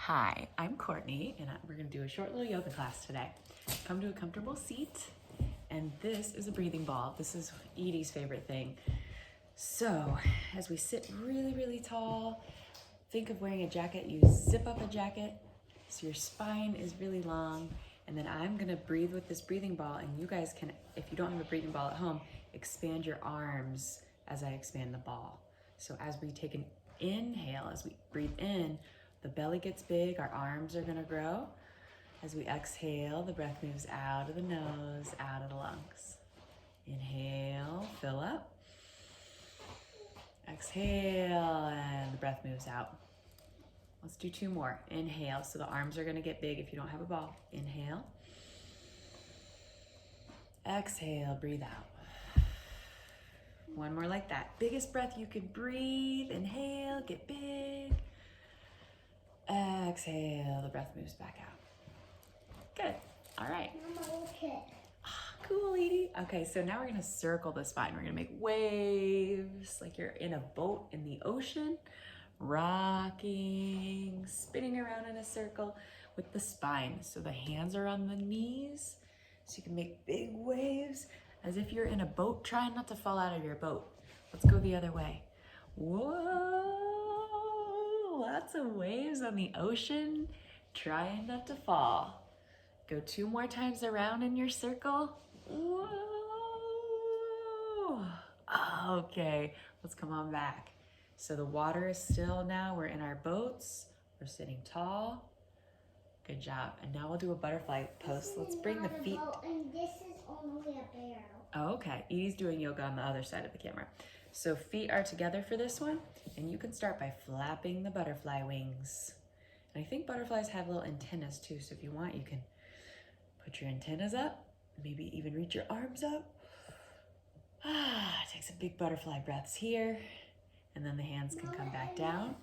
Hi, I'm Courtney, and we're gonna do a short little yoga class today. Come to a comfortable seat, and this is a breathing ball. This is Edie's favorite thing. So, as we sit really, really tall, think of wearing a jacket. You zip up a jacket, so your spine is really long, and then I'm gonna breathe with this breathing ball, and you guys can, if you don't have a breathing ball at home, expand your arms as I expand the ball. So as we take an inhale, as we breathe in, the belly gets big, our arms are gonna grow. As we exhale, the breath moves out of the nose, out of the lungs. Inhale, fill up. Exhale, and the breath moves out. Let's do two more. Inhale, so the arms are gonna get big if you don't have a ball. Inhale. Exhale, breathe out. One more like that. Biggest breath you could breathe. Inhale, get big. Exhale, the breath moves back out. Good, all right. Cool, Edie. Okay, so now we're gonna circle the spine. We're gonna make waves like you're in a boat in the ocean, rocking, spinning around in a circle with the spine. So the hands are on the knees, so you can make big waves as if you're in a boat, trying not to fall out of your boat. Let's go the other way. Whoa, lots of waves on the ocean, trying not to fall. Go two more times around in your circle. Whoa. Okay, let's come on back. So the water is still now. We're in our boats. We're sitting tall. Good job. And now we'll do a butterfly pose. Let's bring the feet. And this is only a barrel. Oh, okay. Edie's doing yoga on the other side of the camera. So feet are together for this one. And you can start by flapping the butterfly wings. And I think butterflies have little antennas too. So if you want, you can put your antennas up, maybe even reach your arms up. Take some big butterfly breaths here. And then the hands can come back down.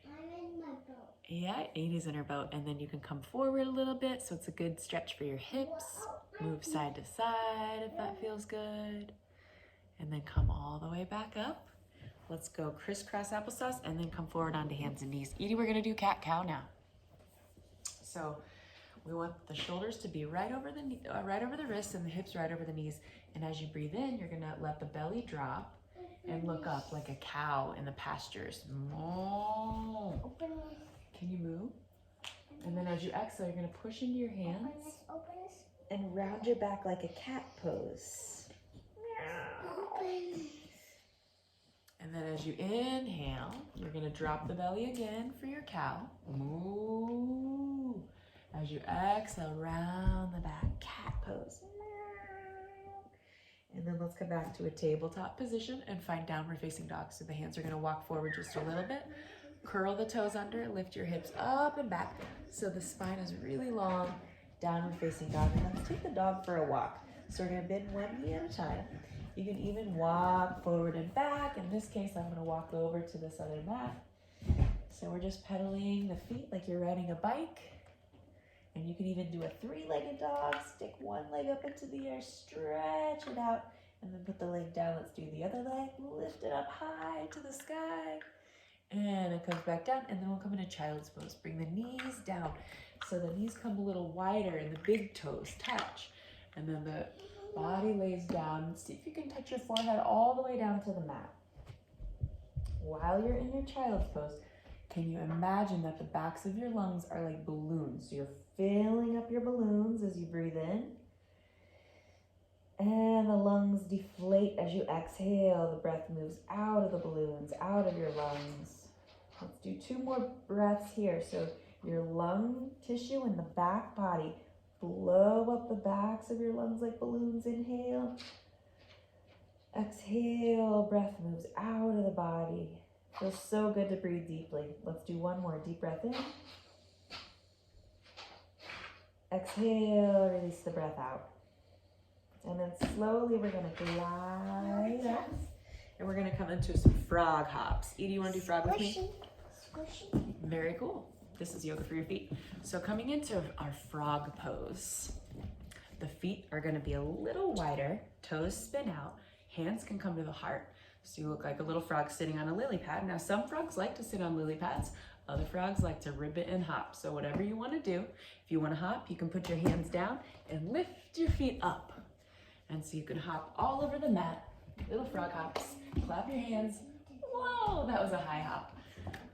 I'm in my boat. Yeah, Edie's in her boat. And then you can come forward a little bit. So it's a good stretch for your hips. Move side to side if that feels good. And then come all the way back up. Let's go crisscross applesauce and then come forward onto hands and knees. Edie, we're gonna do cat-cow now. So we want the shoulders to be right over the wrists and the hips right over the knees. And as you breathe in, you're gonna let the belly drop and look up like a cow in the pastures. Moo. Open this. Can you move? And then as you exhale, you're gonna push into your hands Open this. and round your back like a cat pose. Open this. And then as you inhale, you're gonna drop the belly again for your cow. Moo. As you exhale, round the back, cat pose. And then let's come back to a tabletop position and find downward facing dog. So the hands are gonna walk forward just a little bit. Curl the toes under, lift your hips up and back. So the spine is really long, downward facing dog. And let's take the dog for a walk. So we're gonna bend one knee at a time. You can even walk forward and back. In this case, I'm gonna walk over to this other mat. So we're just pedaling the feet like you're riding a bike. And you can even do a three-legged dog. Stick one leg up into the air, stretch it out, and then put the leg down. Let's do the other leg. Lift it up high to the sky. And it comes back down, and then we'll come into child's pose. Bring the knees down. So the knees come a little wider and the big toes touch. And then the body lays down. See if you can touch your forehead all the way down to the mat. While you're in your child's pose, can you imagine that the backs of your lungs are like balloons? So you're filling up your balloons as you breathe in. And the lungs deflate as you exhale. The breath moves out of the balloons, out of your lungs. Let's do two more breaths here. So your lung tissue in the back body, blow up the backs of your lungs like balloons. Inhale. Exhale, breath moves out of the body. Feels so good to breathe deeply. Let's do one more. Deep breath in. Exhale, release the breath out. And then slowly we're gonna glide up. And we're gonna come into some frog hops. Edie, you wanna do frog with me? Squishy. Very cool. This is yoga for your feet. So coming into our frog pose, the feet are gonna be a little wider, toes spin out, hands can come to the heart. So you look like a little frog sitting on a lily pad. Now some frogs like to sit on lily pads, Other frogs like to ribbit and hop. So whatever you want to do, if you want to hop, you can put your hands down and lift your feet up. And so you can hop all over the mat. Little frog hops. Clap your hands. Whoa, that was a high hop.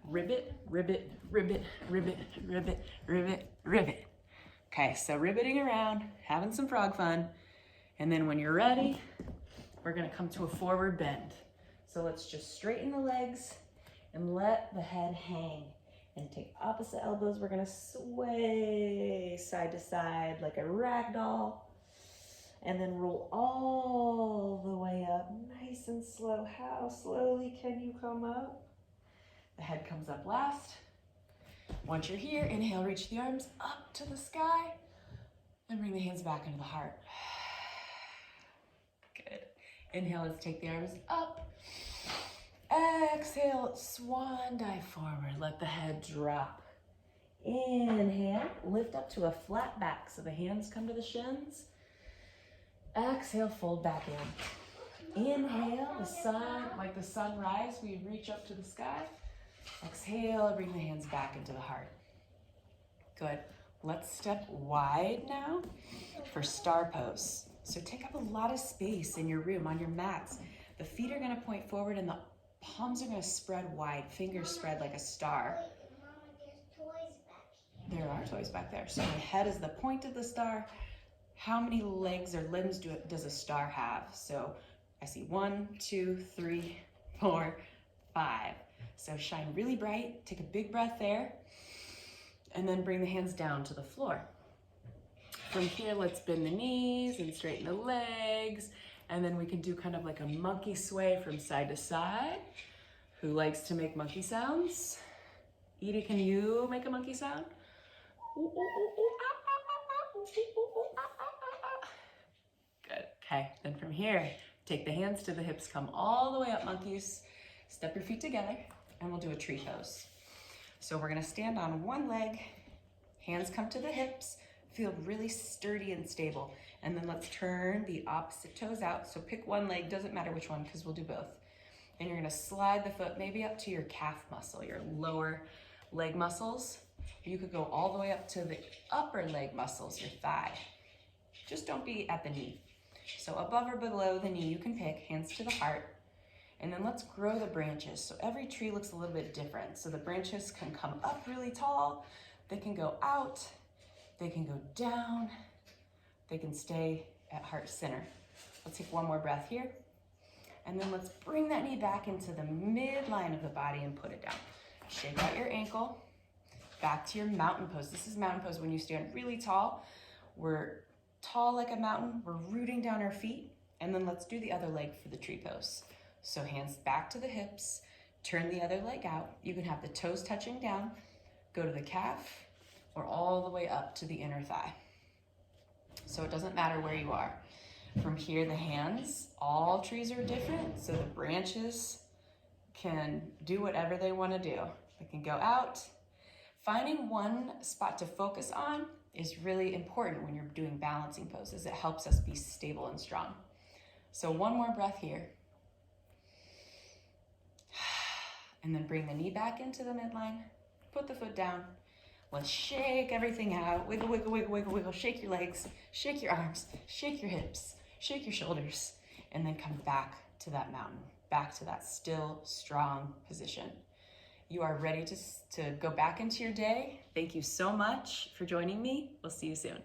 Ribbit, ribbit, ribbit, ribbit, ribbit, ribbit, ribbit. Okay, so ribbiting around, having some frog fun. And then when you're ready, we're gonna come to a forward bend. So let's just straighten the legs and let the head hang. And take opposite elbows. We're gonna sway side to side like a rag doll. And then roll all the way up, nice and slow. How slowly can you come up? The head comes up last. Once you're here, inhale, reach the arms up to the sky, and bring the hands back into the heart. Good. Inhale, let's take the arms up. Exhale, swan dive forward. Let the head drop. Inhale, lift up to a flat back so the hands come to the shins. Exhale, fold back in. Inhale, the sun, like the sunrise, we reach up to the sky. Exhale, bring the hands back into the heart. Good. Let's step wide now for star pose. So take up a lot of space in your room, on your mats. The feet are gonna point forward and the palms are gonna spread wide, fingers spread like a star. Wait, Mama, there's toys back here. There are toys back there. So the head is the point of the star. How many legs or limbs does a star have? So I see 1, 2, 3, 4, 5. So shine really bright, take a big breath there, and then bring the hands down to the floor. From here, let's bend the knees and straighten the legs, and then we can do kind of like a monkey sway from side to side. Who likes to make monkey sounds? Edie, can you make a monkey sound? Good, okay, then from here, take the hands to the hips, come all the way up, monkeys. Step your feet together, and we'll do a tree pose. So we're gonna stand on one leg, hands come to the hips, feel really sturdy and stable. And then let's turn the opposite toes out. So pick one leg, doesn't matter which one, because we'll do both. And you're gonna slide the foot maybe up to your calf muscle, your lower leg muscles. You could go all the way up to the upper leg muscles, your thigh. Just don't be at the knee. So above or below the knee, you can pick, hands to the heart. And then let's grow the branches. So every tree looks a little bit different. So the branches can come up really tall, they can go out, they can go down, they can stay at heart center. Let's take one more breath here. And then let's bring that knee back into the midline of the body and put it down. Shake out your ankle, back to your mountain pose. This is mountain pose when you stand really tall. We're tall like a mountain, we're rooting down our feet, and then let's do the other leg for the tree pose. So hands back to the hips, turn the other leg out. You can have the toes touching down, go to the calf, or all the way up to the inner thigh. So it doesn't matter where you are. From here, the hands, all trees are different, so the branches can do whatever they want to do. They can go out. Finding one spot to focus on is really important when you're doing balancing poses. It helps us be stable and strong. So one more breath here. And then bring the knee back into the midline, put the foot down. Let's shake everything out. Wiggle, wiggle, wiggle, wiggle, wiggle. Shake your legs, shake your arms, shake your hips, shake your shoulders, and then come back to that mountain, back to that still, strong position. You are ready to go back into your day. Thank you so much for joining me. We'll see you soon.